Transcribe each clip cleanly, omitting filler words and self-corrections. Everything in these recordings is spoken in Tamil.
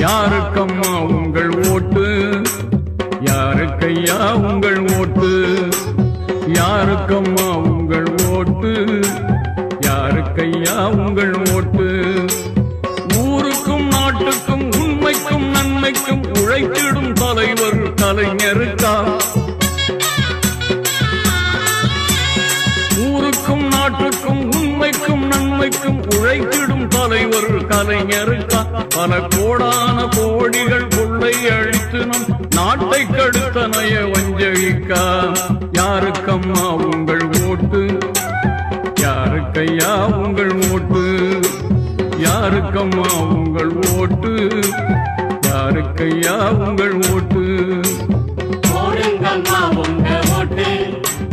யாருக்கம்மா உங்கள் ஓட்டு? யாருக்கையா உங்கள் ஓட்டு? யாருக்கம்மா உங்கள் ஓட்டு? யாருக்கையா உங்கள் ஓட்டு? ஊருக்கும் நாட்டுக்கும் உண்மைக்கும் நன்மைக்கும் உழைத்திடும் தலைவர் கலைஞருக்கா? ஊருக்கும் நாட்டுக்கும் உண்மைக்கும் நன்மைக்கும் உழைத்திடும் தலைவர் கலைஞருக்கா? பல கோடான கோடிகள் கொள்ளை அழித்து நம் நாட்டை கடுத்த நய வஞ்சகிக்கா? யாருக்கம்மா உங்கள் ஓட்டு? யாருக்கையா உங்கள் ஓட்டு? யாருக்கம்மா உங்கள் ஓட்டு? யாருக்கையா உங்கள் ஓட்டு? போடுங்கம்மா உங்க ஓட்டு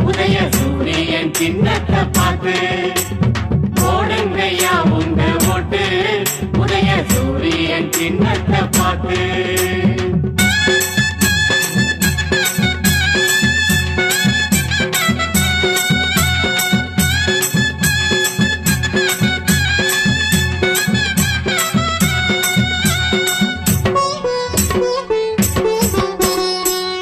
உதய சூரியன் சின்னத்தை பார்த்து. போடுங்கய்யா உங்க ஓட்டு உதய சூரியன் சின்னத்தை பார்த்து.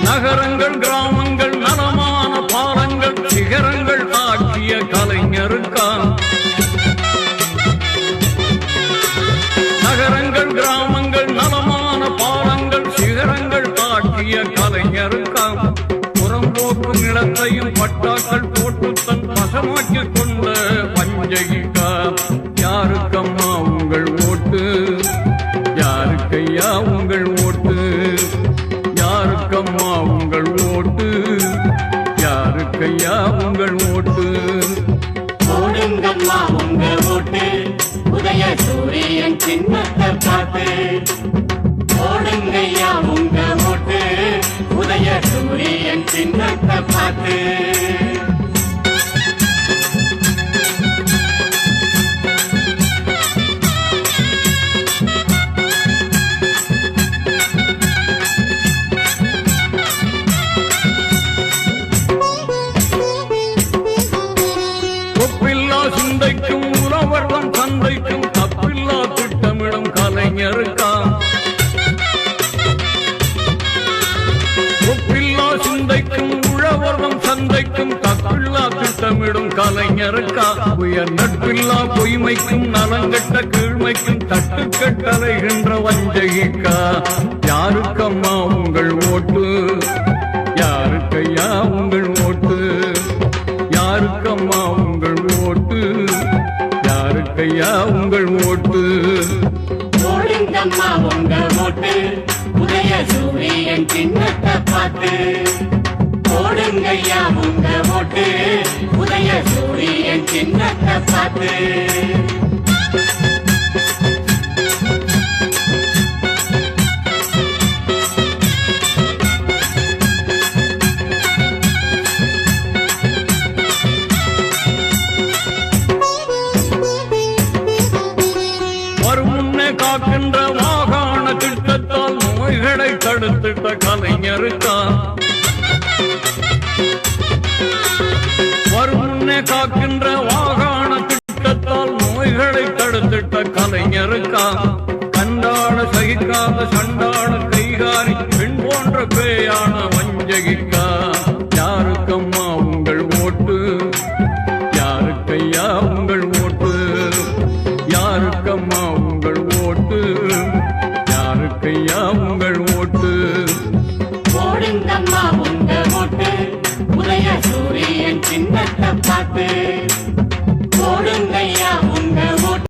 நகரங்கள் கிராமங்கள் நலமான பாலங்கள் சிகரங்கள் ஆக்கிய கலைஞருக்கா? நகரங்கள் கிராமங்கள் நலமான பாலங்கள் சிகரங்கள் ஆக்கிய கலைஞருக்கா? புறம்போக்கு நிலத்தையும் பட்டாக்கள் போட்டு தன் வசமாக்கிக் கொண்ட வஞ்சகிக்கா? யாருக்கம்மா உங்கள் ஓட்டு? யாருக்கையா உங்கள் ஓட்டு? யாருக்கம்மா உங்கள் ஓட்டு? யாருக்கையா உங்கள் ஓட்டு? போடுங்கம்மா உங்க ஓட்டு உதய சூரியன் சின்னத்தை பார்த்து. போடுங்கய்யா உங்க ஓட்டு உதய சூரியன் சின்னத்தை பார்த்து. சிந்தைக்கும் உறவர்தம் சந்தைக்கும் தப்பில்லா திட்டமிடும் கலைஞருக்கா? ஒப்பில்லா சிந்தைக்கும் உழவர்தம் சந்தைக்கும் தப்பில்லா திட்டமிடும் கலைஞருக்கா? உயர் நட்பில்லா பொய்மைக்கும் நலங்கட்ட கீழ்மைக்கும் தட்டுக்கட்டலைகின்ற வஞ்சகிக்கா? யாருக்கம்மா உங்கள் ஓட்டு? யாருக்கையா உங்கள் ஓட்டு? யாருக்கம்மா உங்கள் ஓட்டு? யாருக்கையா உங்கள் ஓட்டு? போடுங்கம்மா உங்க ஓட்டு உதய சூரியன் சின்னத்தை பார்த்து. போடுங்கய்யா உங்க ஓட்டு உதய சூரியன் சின்னத்தை பார்த்து. காக்கின்ற மாகாண திட்டத்தால் நோய்களை தடுத்திட்ட கலைஞருக்கா? வருமுன்னே காக்கின்ற மாகாண திட்டத்தால் நோய்களை தடுத்திட்ட கலைஞருக்கா? கண்டாட சகிக்காத சண்டாட கைகாரி பெண் போன்ற பேயான வஞ்சகிக்கா? யாருக்கம்மா உங்கள் ஓட்டு? யாருக்கையா உங்கள் ஓட்டு? யாருக்கம்மா உங்கள் ஓட்டு? யாருக்கையா உங்கள் ஓட்டு?